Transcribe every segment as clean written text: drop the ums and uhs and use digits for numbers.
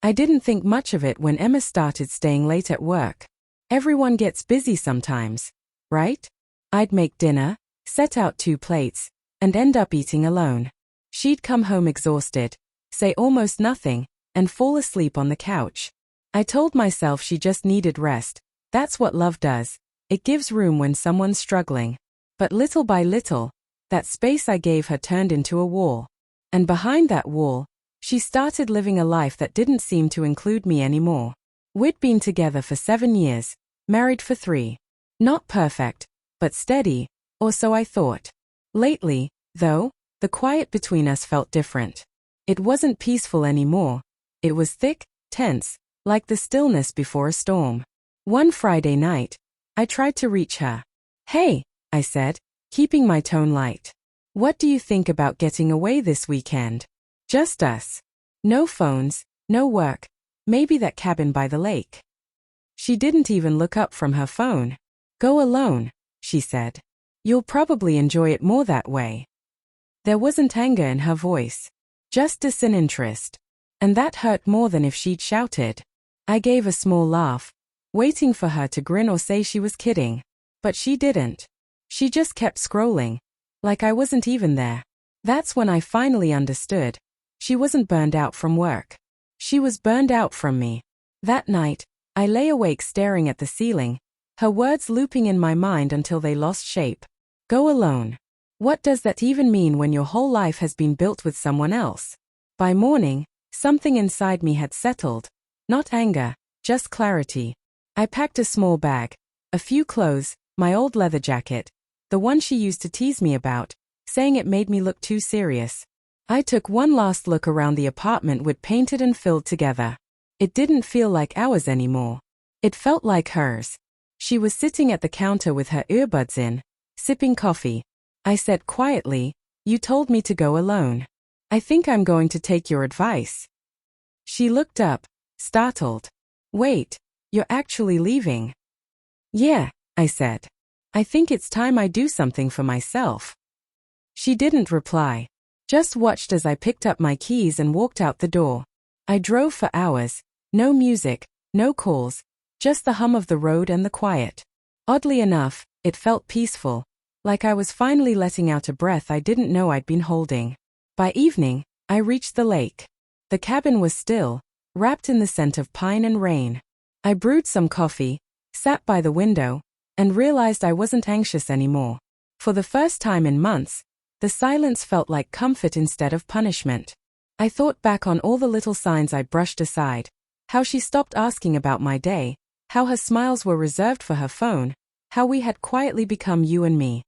I didn't think much of it when Emma started staying late at work. Everyone gets busy sometimes, right? I'd make dinner, set out 2 plates, and end up eating alone. She'd come home exhausted, say almost nothing, and fall asleep on the couch. I told myself she just needed rest. That's what love does. It gives room when someone's struggling. But little by little, that space I gave her turned into a wall. And behind that wall, she started living a life that didn't seem to include me anymore. We'd been together for 7 years, married for 3. Not perfect, but steady, or so I thought. Lately, though, the quiet between us felt different. It wasn't peaceful anymore. It was thick, tense, like the stillness before a storm. One Friday night, I tried to reach her. "Hey," I said, keeping my tone light. "What do you think about getting away this weekend? Just us. No phones, no work, maybe that cabin by the lake." She didn't even look up from her phone. "Go alone," she said. "You'll probably enjoy it more that way." There wasn't anger in her voice, just disinterest. And that hurt more than if she'd shouted. I gave a small laugh, waiting for her to grin or say she was kidding. But she didn't. She just kept scrolling, like I wasn't even there. That's when I finally understood. She wasn't burned out from work. She was burned out from me. That night, I lay awake staring at the ceiling, her words looping in my mind until they lost shape. Go alone. What does that even mean when your whole life has been built with someone else? By morning, something inside me had settled. Not anger, just clarity. I packed a small bag, a few clothes, my old leather jacket, the one she used to tease me about, saying it made me look too serious. I took one last look around the apartment we'd painted and filled together. It didn't feel like ours anymore. It felt like hers. She was sitting at the counter with her earbuds in, sipping coffee. I said quietly, "You told me to go alone. I think I'm going to take your advice." She looked up, startled. "Wait, you're actually leaving?" "Yeah," I said. "I think it's time I do something for myself." She didn't reply, just watched as I picked up my keys and walked out the door. I drove for hours, no music, no calls, just the hum of the road and the quiet. Oddly enough, it felt peaceful, like I was finally letting out a breath I didn't know I'd been holding. By evening, I reached the lake. The cabin was still, wrapped in the scent of pine and rain. I brewed some coffee, sat by the window, and realized I wasn't anxious anymore. For the first time in months, the silence felt like comfort instead of punishment. I thought back on all the little signs I'd brushed aside, how she stopped asking about my day, how her smiles were reserved for her phone, how we had quietly become you and me.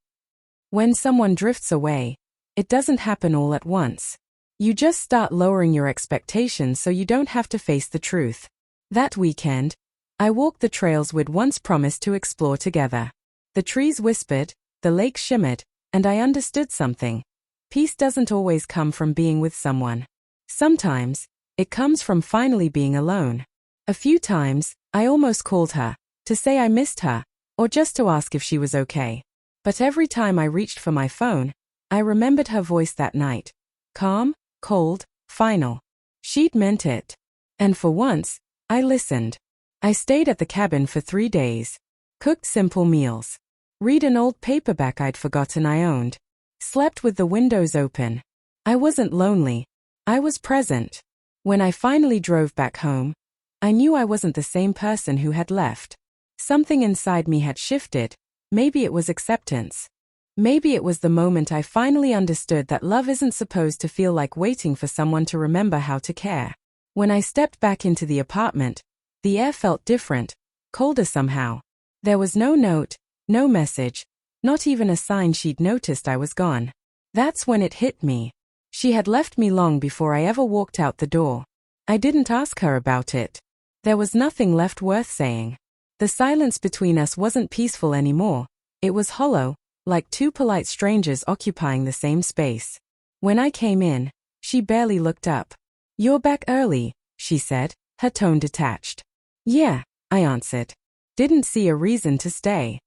When someone drifts away, it doesn't happen all at once. You just start lowering your expectations so you don't have to face the truth. That weekend, I walked the trails we'd once promised to explore together. The trees whispered, the lake shimmered, and I understood something. Peace doesn't always come from being with someone. Sometimes, it comes from finally being alone. A few times, I almost called her, to say I missed her, or just to ask if she was okay. But every time I reached for my phone, I remembered her voice that night. Calm, cold, final. She'd meant it. And for once, I listened. I stayed at the cabin for 3 days. Cooked simple meals. Read an old paperback I'd forgotten I owned. Slept with the windows open. I wasn't lonely. I was present. When I finally drove back home, I knew I wasn't the same person who had left. Something inside me had shifted. Maybe it was acceptance. Maybe it was the moment I finally understood that love isn't supposed to feel like waiting for someone to remember how to care. When I stepped back into the apartment, the air felt different, colder somehow. There was no note, no message, not even a sign she'd noticed I was gone. That's when it hit me. She had left me long before I ever walked out the door. I didn't ask her about it. There was nothing left worth saying. The silence between us wasn't peaceful anymore. It was hollow, like 2 polite strangers occupying the same space. When I came in, she barely looked up. "You're back early," she said, her tone detached. "Yeah," I answered. Didn't see a reason to stay.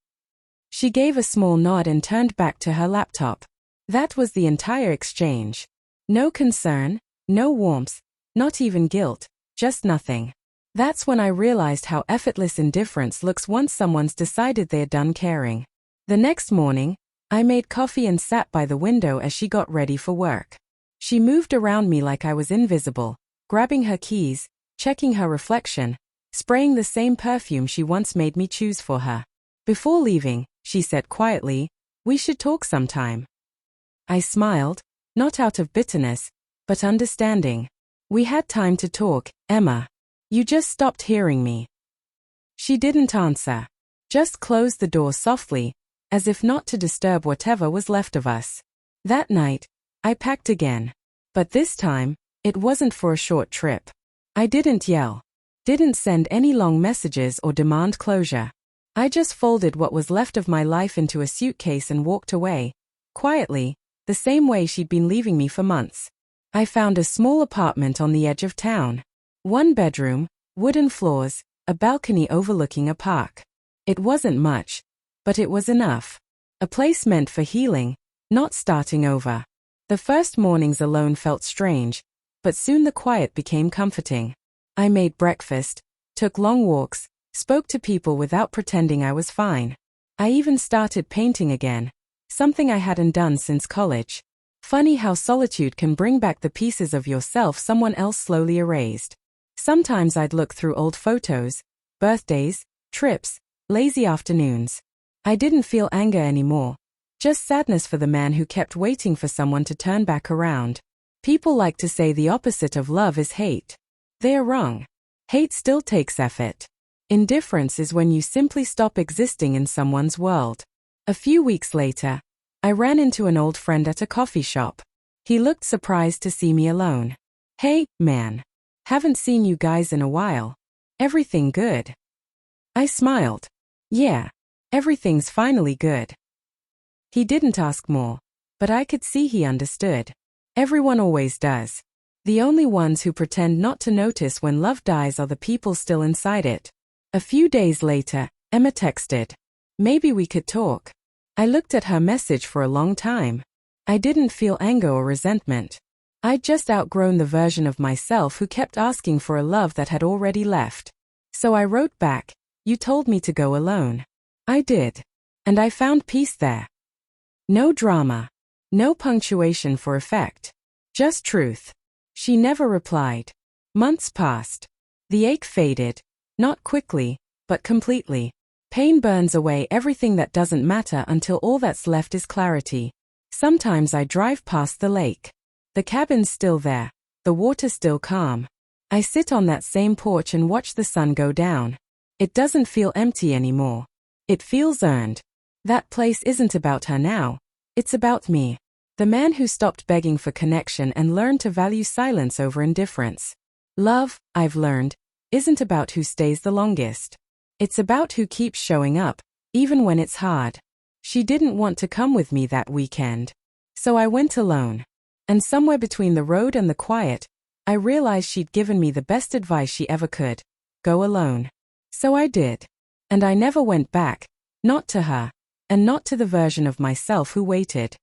She gave a small nod and turned back to her laptop. That was the entire exchange. No concern, no warmth, not even guilt, Just nothing. That's when I realized how effortless indifference looks once someone's decided they're done caring. The next morning, I made coffee and sat by the window as she got ready for work. She moved around me like I was invisible, grabbing her keys, checking her reflection, spraying the same perfume she once made me choose for her. Before leaving, she said quietly, "We should talk sometime." I smiled, not out of bitterness, but understanding. "We had time to talk, Emma. You just stopped hearing me." She didn't answer. Just closed the door softly, as if not to disturb whatever was left of us. That night, I packed again. But this time, it wasn't for a short trip. I didn't yell. Didn't send any long messages or demand closure. I just folded what was left of my life into a suitcase and walked away, quietly, the same way she'd been leaving me for months. I found a small apartment on the edge of town. 1 bedroom, wooden floors, a balcony overlooking a park. It wasn't much, but it was enough. A place meant for healing, not starting over. The first mornings alone felt strange, but soon the quiet became comforting. I made breakfast, took long walks, spoke to people without pretending I was fine. I even started painting again, something I hadn't done since college. Funny how solitude can bring back the pieces of yourself someone else slowly erased. Sometimes I'd look through old photos, birthdays, trips, lazy afternoons. I didn't feel anger anymore. Just sadness for the man who kept waiting for someone to turn back around. People like to say the opposite of love is hate. They are wrong. Hate still takes effort. Indifference is when you simply stop existing in someone's world. A few weeks later, I ran into an old friend at a coffee shop. He looked surprised to see me alone. "Hey, man. Haven't seen you guys in a while. Everything good?" I smiled. "Yeah, everything's finally good." He didn't ask more, but I could see he understood. Everyone always does. The only ones who pretend not to notice when love dies are the people still inside it. A few days later, Emma texted, "Maybe we could talk." I looked at her message for a long time. I didn't feel anger or resentment. I'd just outgrown the version of myself who kept asking for a love that had already left. So I wrote back, "You told me to go alone." I did. And I found peace there. No drama. No punctuation for effect. Just truth. She never replied. Months passed. The ache faded. Not quickly, but completely. Pain burns away everything that doesn't matter until all that's left is clarity. Sometimes I drive past the lake. The cabin's still there. The water still calm. I sit on that same porch and watch the sun go down. It doesn't feel empty anymore. It feels earned. That place isn't about her now. It's about me. The man who stopped begging for connection and learned to value silence over indifference. Love, I've learned, isn't about who stays the longest. It's about who keeps showing up, even when it's hard. She didn't want to come with me that weekend. So I went alone. And somewhere between the road and the quiet, I realized she'd given me the best advice she ever could. Go alone. So I did. And I never went back. Not to her. And not to the version of myself who waited.